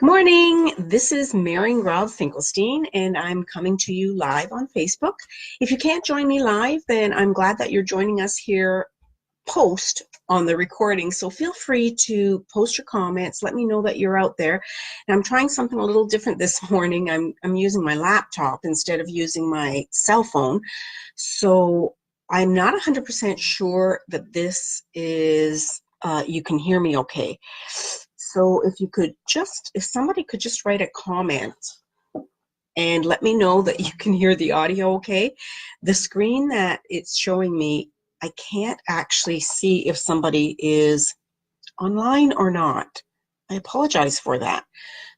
Good morning. This is Grobb Finkelstein, and I'm coming to you live on Facebook. If you can't join me live, then I'm glad that you're joining us here post on the recording. So feel free to post your comments. Let me know that you're out there. And I'm trying something a little different this morning. I'm using my laptop instead of using my cell phone. So I'm not 100% sure that this is, you can hear me okay. So if somebody could just write a comment and let me know that you can hear the audio okay. The screen that it's showing me, I can't actually see if somebody is online or not. I apologize for that.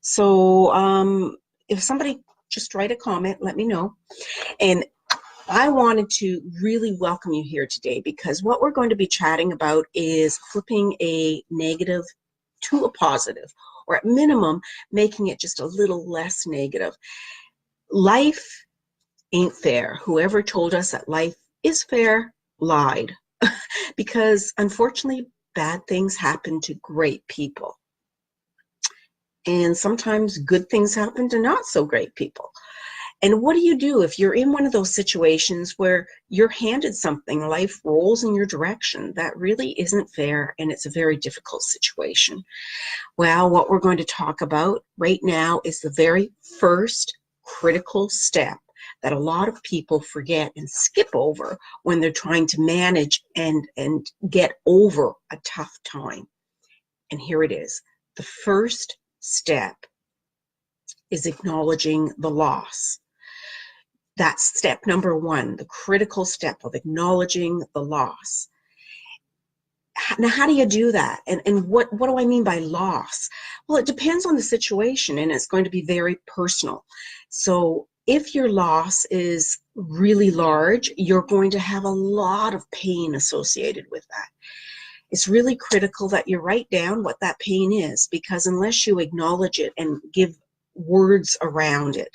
So if somebody just write a comment, let me know. And I wanted to really welcome you here today because what we're going to be chatting about is flipping a negative to a positive, or at minimum, making it just a little less negative. Life ain't fair. Whoever told us that life is fair lied, because unfortunately, bad things happen to great people. And sometimes good things happen to not so great people. And what do you do if you're in one of those situations where you're handed something, life rolls in your direction that really isn't fair, and it's a very difficult situation? Well, what we're going to talk about right now is the very first critical step that a lot of people forget and skip over when they're trying to manage and get over a tough time. And here it is. The first step is acknowledging the loss. That's step number one, the critical step of acknowledging the loss. Now, how do you do that? And what do I mean by loss? Well, it depends on the situation, and it's going to be very personal. So if your loss is really large, you're going to have a lot of pain associated with that. It's really critical that you write down what that pain is, because unless you acknowledge it and give words around it,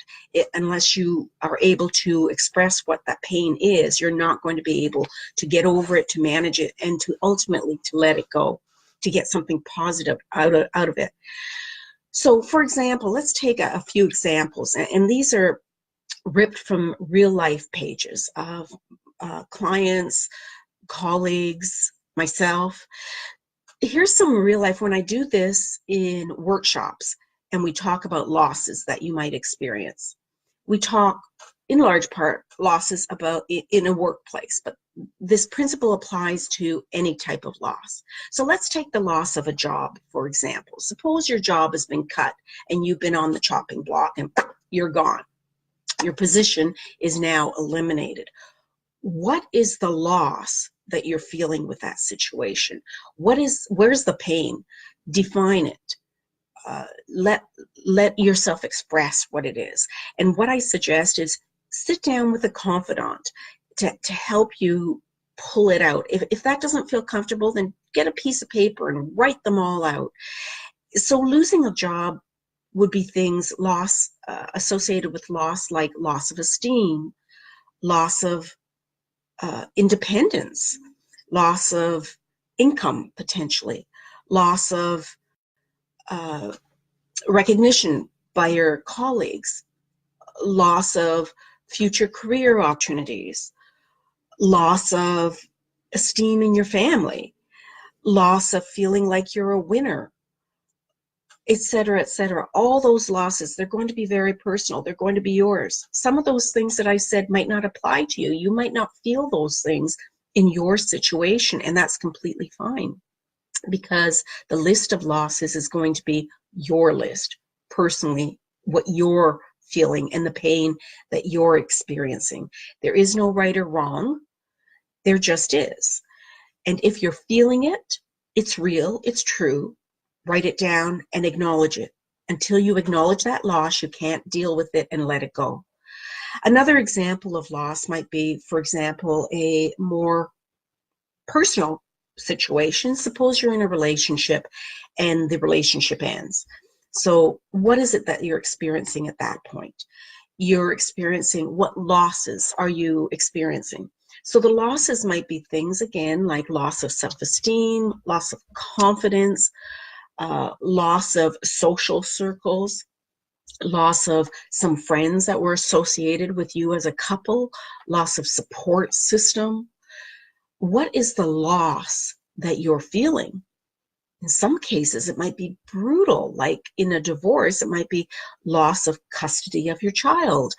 unless you are able to express what that pain is, you're not going to be able to get over it, to manage it, and to ultimately to let it go, to get something positive out of it. So for example, let's take a few examples, and these are ripped from real life pages of clients, colleagues, myself. Here's some real life when I do this in workshops and we talk about losses that you might experience. We talk in large part losses about in a workplace, but this principle applies to any type of loss. So let's take the loss of a job, for example. Suppose your job has been cut and you've been on the chopping block and you're gone. Your position is now eliminated. What is the loss that you're feeling with that situation? Where's the pain? Define it. Let yourself express what it is. And what I suggest is sit down with a confidant to help you pull it out. If that doesn't feel comfortable, then get a piece of paper and write them all out. So losing a job would be things associated with loss, like loss of esteem, loss of independence, loss of income potentially, loss of recognition by your colleagues, loss of future career opportunities, loss of esteem in your family, loss of feeling like you're a winner, etc., etc. All those losses, they're going to be very personal. They're going to be yours. Some of those things that I said might not apply to you. You might not feel those things in your situation, and that's completely fine, because the list of losses is going to be your list, personally, what you're feeling and the pain that you're experiencing. There is no right or wrong. There just is. And if you're feeling it, it's real, it's true. Write it down and acknowledge it. Until you acknowledge that loss, you can't deal with it and let it go. Another example of loss might be, for example, a more personal situation. Suppose you're in a relationship and the relationship ends. So what is it that you're experiencing at that point? You're experiencing, what losses are you experiencing? So the losses might be things, again, like loss of self-esteem, loss of confidence, loss of social circles, loss of some friends that were associated with you as a couple, loss of support system. What is the loss that you're feeling? In some cases, it might be brutal, like in a divorce, it might be loss of custody of your child.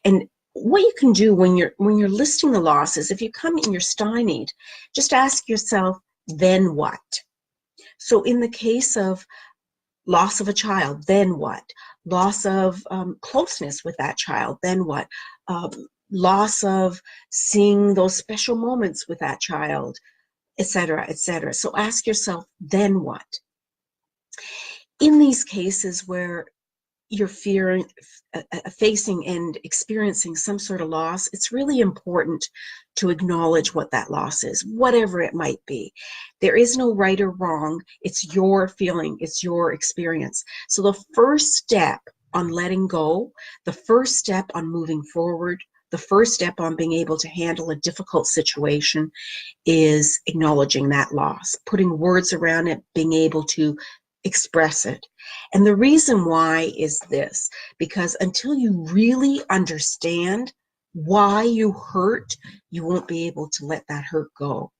And what you can do when you're listing the losses, if you come and you're stymied, just ask yourself, then what? So in the case of loss of a child, then what? Loss of closeness with that child, then what? Loss of seeing those special moments with that child, etc., etc. So ask yourself, then what? In these cases where you're facing and experiencing some sort of loss, it's really important to acknowledge what that loss is, whatever it might be. There is no right or wrong. It's your feeling. It's your experience. So the first step on letting go, the first step on moving forward, the first step on being able to handle a difficult situation is acknowledging that loss, putting words around it, being able to express it. And the reason why is this, because until you really understand why you hurt, you won't be able to let that hurt go.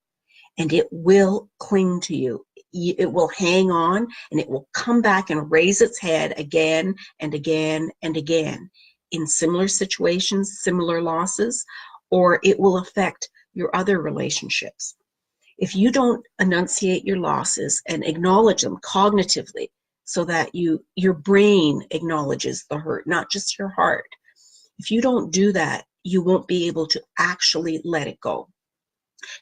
And it will cling to you. It will hang on, and it will come back and raise its head again and again and again in similar situations, similar losses, or it will affect your other relationships. If you don't enunciate your losses and acknowledge them cognitively so that your brain acknowledges the hurt, not just your heart, if you don't do that, you won't be able to actually let it go.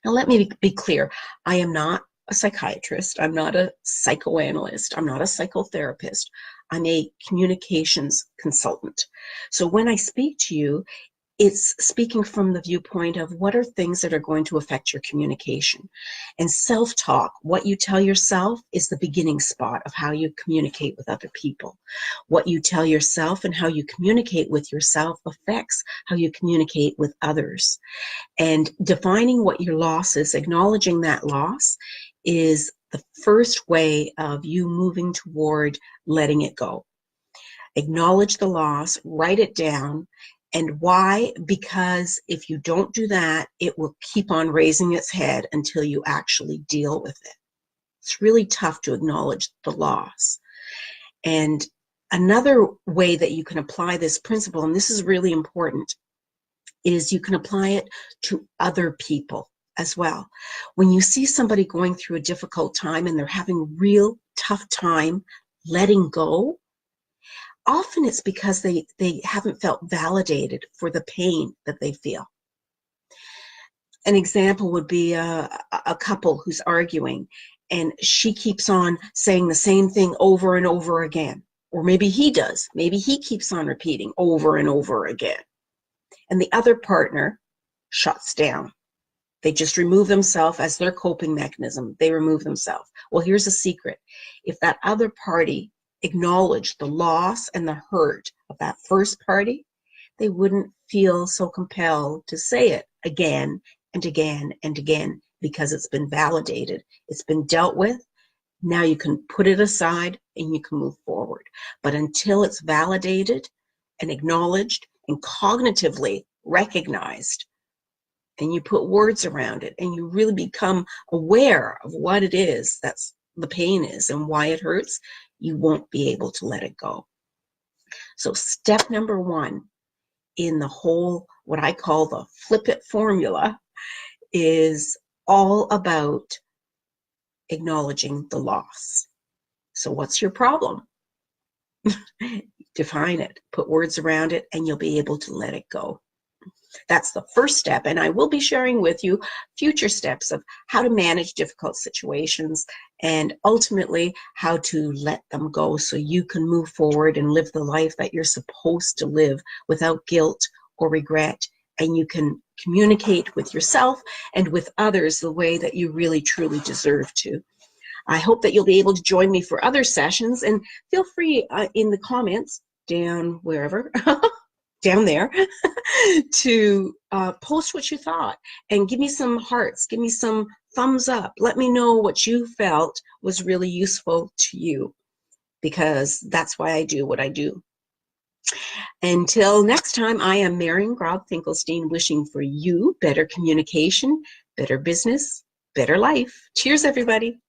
Now, let me be clear. I am not a psychiatrist. I'm not a psychoanalyst. I'm not a psychotherapist. I'm a communications consultant. So when I speak to you, it's speaking from the viewpoint of what are things that are going to affect your communication. And self-talk, what you tell yourself, is the beginning spot of how you communicate with other people. What you tell yourself and how you communicate with yourself affects how you communicate with others. And defining what your loss is, acknowledging that loss, is the first way of you moving toward letting it go. Acknowledge the loss, write it down. And why? Because if you don't do that, it will keep on raising its head until you actually deal with it. It's really tough to acknowledge the loss. And another way that you can apply this principle, and this is really important, is you can apply it to other people as well. When you see somebody going through a difficult time and they're having a real tough time letting go, often it's because they haven't felt validated for the pain that they feel. An example would be a couple who's arguing, and she keeps on saying the same thing over and over again. Or maybe he does. Maybe he keeps on repeating over and over again. And the other partner shuts down. They just remove themselves as their coping mechanism. They remove themselves. Well, here's a secret. If that other party acknowledged the loss and the hurt of that first party, they wouldn't feel so compelled to say it again and again and again, because it's been validated. It's been dealt with. Now you can put it aside and you can move forward. But until it's validated and acknowledged and cognitively recognized, and you put words around it, and you really become aware of what it is that's the pain is and why it hurts, you won't be able to let it go. So step number one in the whole, what I call the flip it formula, is all about acknowledging the loss. So what's your problem? Define it, put words around it, and you'll be able to let it go. That's the first step, and I will be sharing with you future steps of how to manage difficult situations and ultimately how to let them go so you can move forward and live the life that you're supposed to live without guilt or regret, and you can communicate with yourself and with others the way that you really truly deserve to. I hope that you'll be able to join me for other sessions, and feel free in the comments down wherever down there to post what you thought and give me some hearts, give me some thumbs up. Let me know what you felt was really useful to you, because that's why I do what I do. Until next time, I am Marion Grobb Finkelstein, wishing for you better communication, better business, better life. Cheers, everybody.